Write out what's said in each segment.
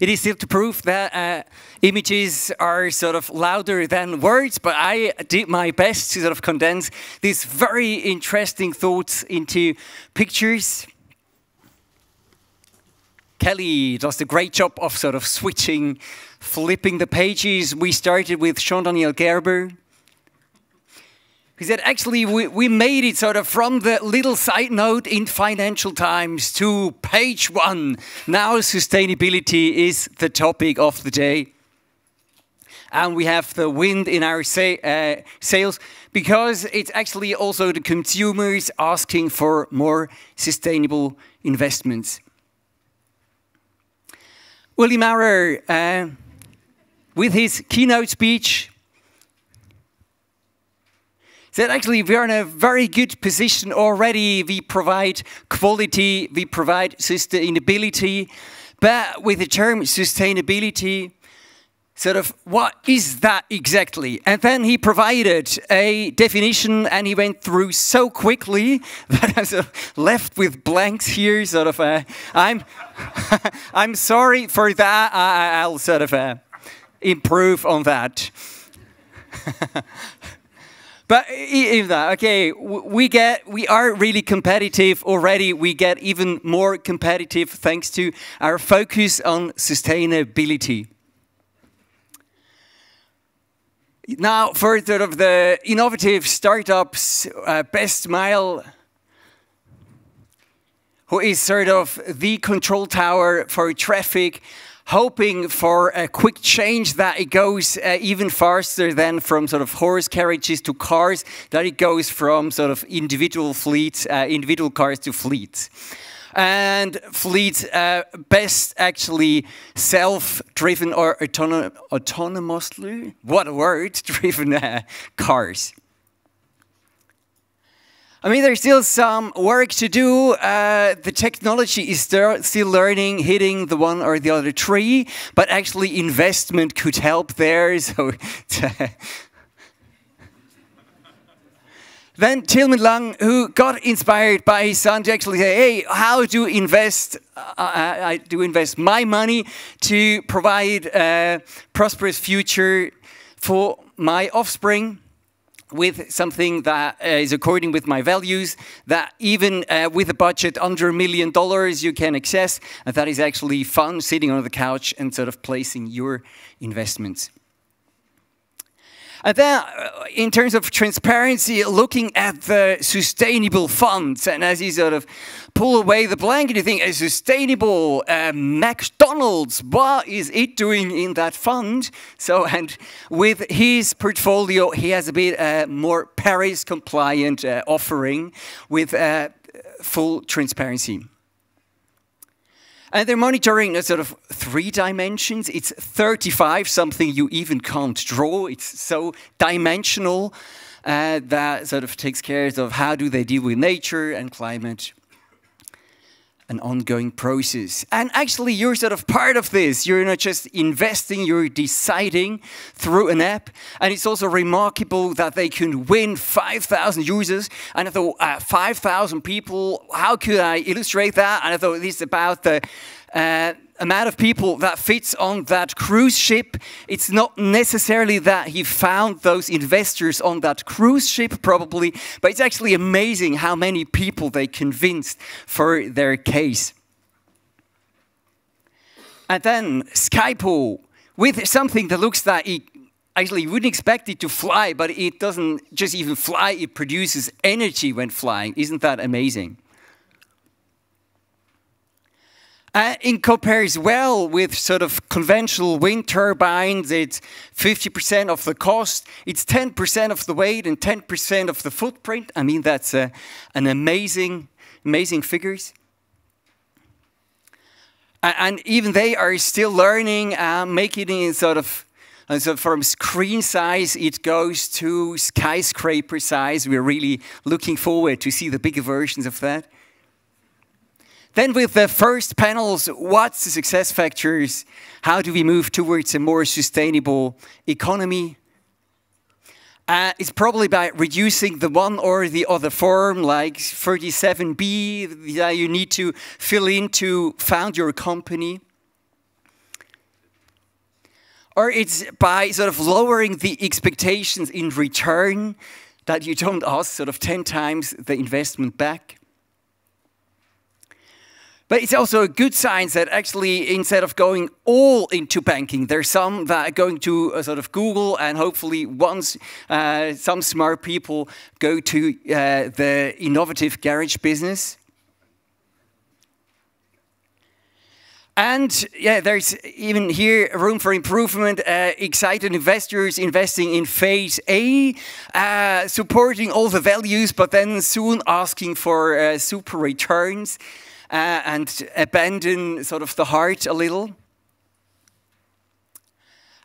It is still to prove that images are sort of louder than words, but I did my best to sort of condense these very interesting thoughts into pictures. Kelly does a great job of sort of switching, flipping the pages. We started with Jean-Daniel Gerber. He said, actually, we made it sort of from the little side note in Financial Times to page 1. Now sustainability is the topic of the day. And we have the wind in our sails because it's actually also the consumers asking for more sustainable investments. Uli Maurer, with his keynote speech, said actually we are in a very good position already. We provide quality, we provide sustainability, but with the term sustainability, sort of what is that exactly? And then he provided a definition and he went through so quickly that I was left with blanks here. Sort of, I'm sorry for that. I'll sort of improve on that. But in that, okay, we are really competitive already. We get even more competitive thanks to our focus on sustainability. Now, for sort of the innovative startups, Best Smile, who is sort of the control tower for traffic, hoping for a quick change that it goes even faster than from sort of horse carriages to cars, that it goes from sort of individual fleets, individual cars to fleets. And fleets best actually self-driven or autonomously, what a word, driven cars. I mean, there's still some work to do. The technology is still learning, hitting the one or the other tree, but actually investment could help there. So then Tilman Lang, who got inspired by his son to actually say, hey, how do I invest my money to provide a prosperous future for my offspring? With something that is according with my values, that even with a budget under $1 million you can access, and that is actually fun, sitting on the couch and sort of placing your investments. And then, in terms of transparency, looking at the sustainable funds, and as you sort of pull away the blanket, you think, a sustainable McDonald's, what is it doing in that fund? So, and with his portfolio, he has a bit more Paris-compliant offering with full transparency. And they're monitoring a sort of 3 dimensions. It's 35, something you even can't draw. It's so dimensional that sort of takes care of how do they deal with nature and climate, an ongoing process. And actually, you're sort of part of this. You're not just investing, you're deciding through an app. And it's also remarkable that they can win 5,000 users. And I thought, 5,000 people, how could I illustrate that? And I thought, this is about the amount of people that fits on that cruise ship. It's not necessarily that he found those investors on that cruise ship, probably, but it's actually amazing how many people they convinced for their case. And then Skypo, with something that looks like actually you wouldn't expect it to fly, but it doesn't just even fly, it produces energy when flying. Isn't that amazing? It compares well with sort of conventional wind turbines. It's 50% of the cost, it's 10% of the weight and 10% of the footprint. I mean, that's an amazing figures. And even they are still learning, making it sort of, and so from screen size, it goes to skyscraper size. We're really looking forward to see the bigger versions of that. Then with the first panels, what's the success factors? How do we move towards a more sustainable economy? It's probably by reducing the one or the other form, like 37B, that you need to fill in to found your company. or it's by sort of lowering the expectations in return, that you don't ask sort of 10 times the investment back. But it's also a good sign that actually, instead of going all into banking, there's some that are going to sort of Google, and hopefully once some smart people go to the innovative garage business. And yeah, there's even here room for improvement. Excited investors investing in phase A, supporting all the values, but then soon asking for super returns. And abandon sort of the heart a little.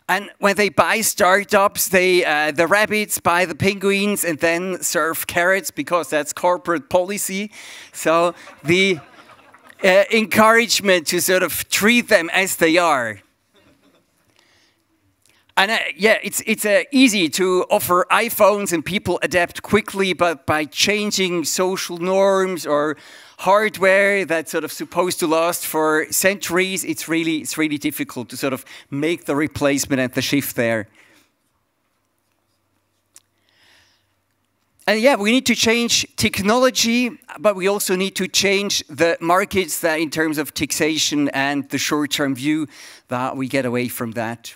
And when they buy startups, the rabbits buy the penguins and then serve carrots because that's corporate policy. So the encouragement to sort of treat them as they are. And yeah, it's easy to offer iPhones and people adapt quickly, but by changing social norms or hardware that's sort of supposed to last for centuries, it's really difficult to sort of make the replacement and the shift there. And yeah, we need to change technology, but we also need to change the markets that in terms of taxation and the short-term view that we get away from that.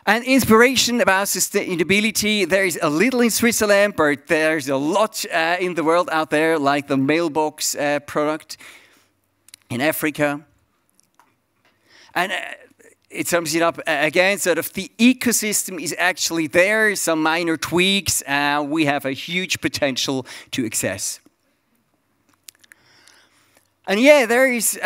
And inspiration about sustainability, there's a little in Switzerland, but there's a lot in the world out there, like the mailbox product in Africa. And it sums it up again, sort of the ecosystem is actually there, some minor tweaks, we have a huge potential to access. And yeah, there is...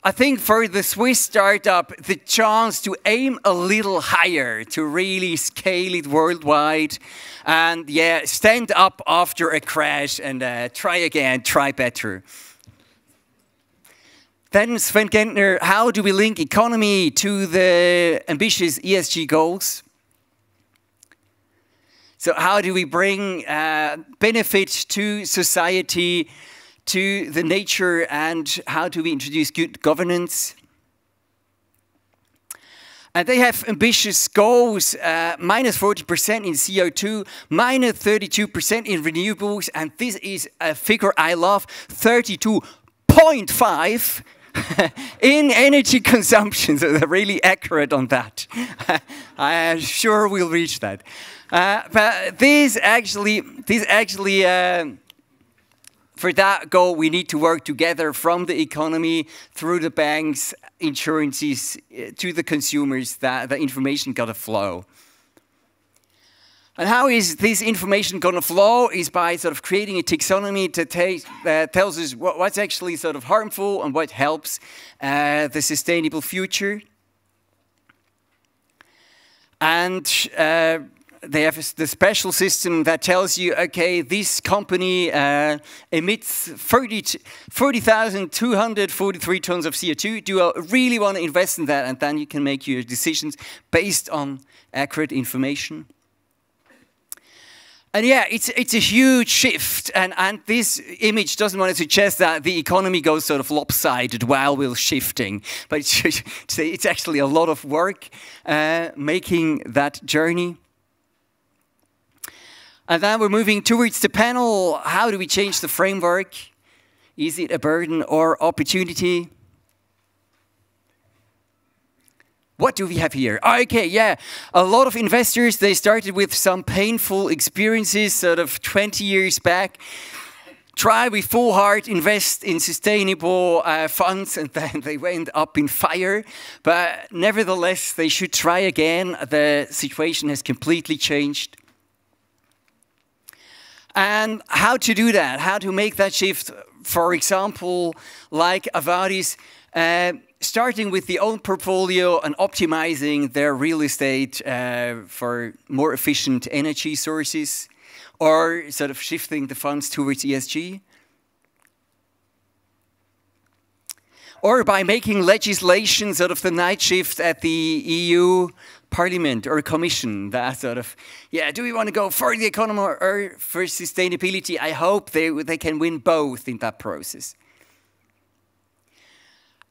I think for the Swiss startup, the chance to aim a little higher, to really scale it worldwide, and yeah, stand up after a crash and try again, try better. Then Sven Gentner, how do we link economy to the ambitious ESG goals? So how do we bring benefit to society, to the nature, and how do we introduce good governance? And they have ambitious goals, minus 40% in CO2, minus 32% in renewables, and this is a figure I love, 32.5 in energy consumption, so they're really accurate on that. I'm sure we'll reach that. But this actually for that goal, we need to work together from the economy, through the banks, insurances, to the consumers, that the information got to flow. And how is this information going to flow? Is by sort of creating a taxonomy that tells us what's actually sort of harmful and what helps the sustainable future. And they have the special system that tells you, okay, this company emits 40,243 tons of CO2. Do I really want to invest in that? And then you can make your decisions based on accurate information. And yeah, it's a huge shift, and this image doesn't want to suggest that the economy goes sort of lopsided while we're shifting, but it's actually a lot of work making that journey. And then we're moving towards the panel. How do we change the framework? Is it a burden or opportunity? What do we have here? Okay, yeah, a lot of investors, they started with some painful experiences sort of 20 years back. Try with full heart, invest in sustainable funds, and then they went up in fire. But nevertheless, they should try again. The situation has completely changed. And how to do that, how to make that shift, for example, like Avadis, starting with the own portfolio and optimizing their real estate for more efficient energy sources, or sort of shifting the funds towards ESG. Or by making legislation sort of the night shift at the EU Parliament or Commission, that sort of, yeah, do we want to go for the economy or for sustainability? I hope they can win both in that process.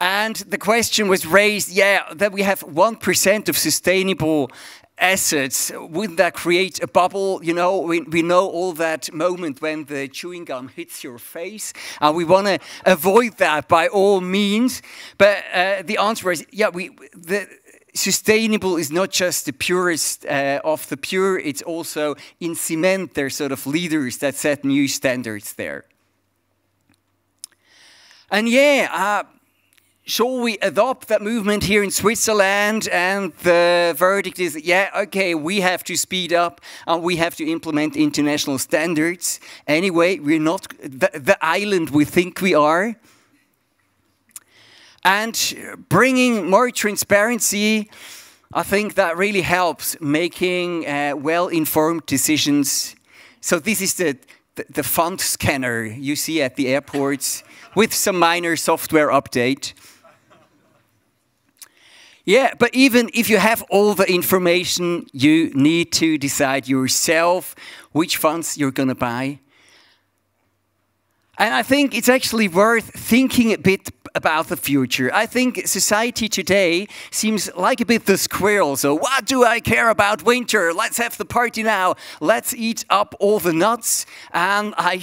And the question was raised, yeah, that we have 1% of sustainable assets. Wouldn't that create a bubble? You know, we know all that moment when the chewing gum hits your face. We want to avoid that by all means. But the answer is, yeah, the sustainable is not just the purest of the pure. It's also in cement. They're sort of leaders that set new standards there. And yeah, shall we adopt that movement here in Switzerland? And the verdict is, yeah, okay, we have to speed up and we have to implement international standards. Anyway, we're not the island we think we are. And bringing more transparency, I think that really helps making well-informed decisions. So this is the fund scanner you see at the airports with some minor software update. Yeah, but even if you have all the information, you need to decide yourself which funds you're going to buy. And I think it's actually worth thinking a bit about the future. I think society today seems like a bit the squirrel. So what do I care about winter? Let's have the party now. Let's eat up all the nuts. And I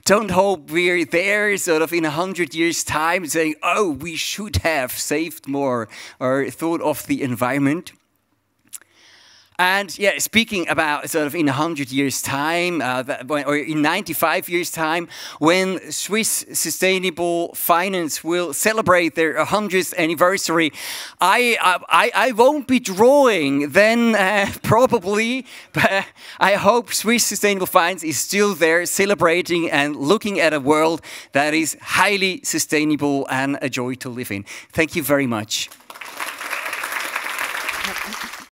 don't hope we're there sort of in 100 years' time saying, oh, we should have saved more or thought of the environment. And yeah, speaking about sort of in 100 years' time, or in 95 years' time, when Swiss sustainable finance will celebrate their 100th anniversary, I won't be drawing then probably, but I hope Swiss sustainable finance is still there celebrating and looking at a world that is highly sustainable and a joy to live in. Thank you very much.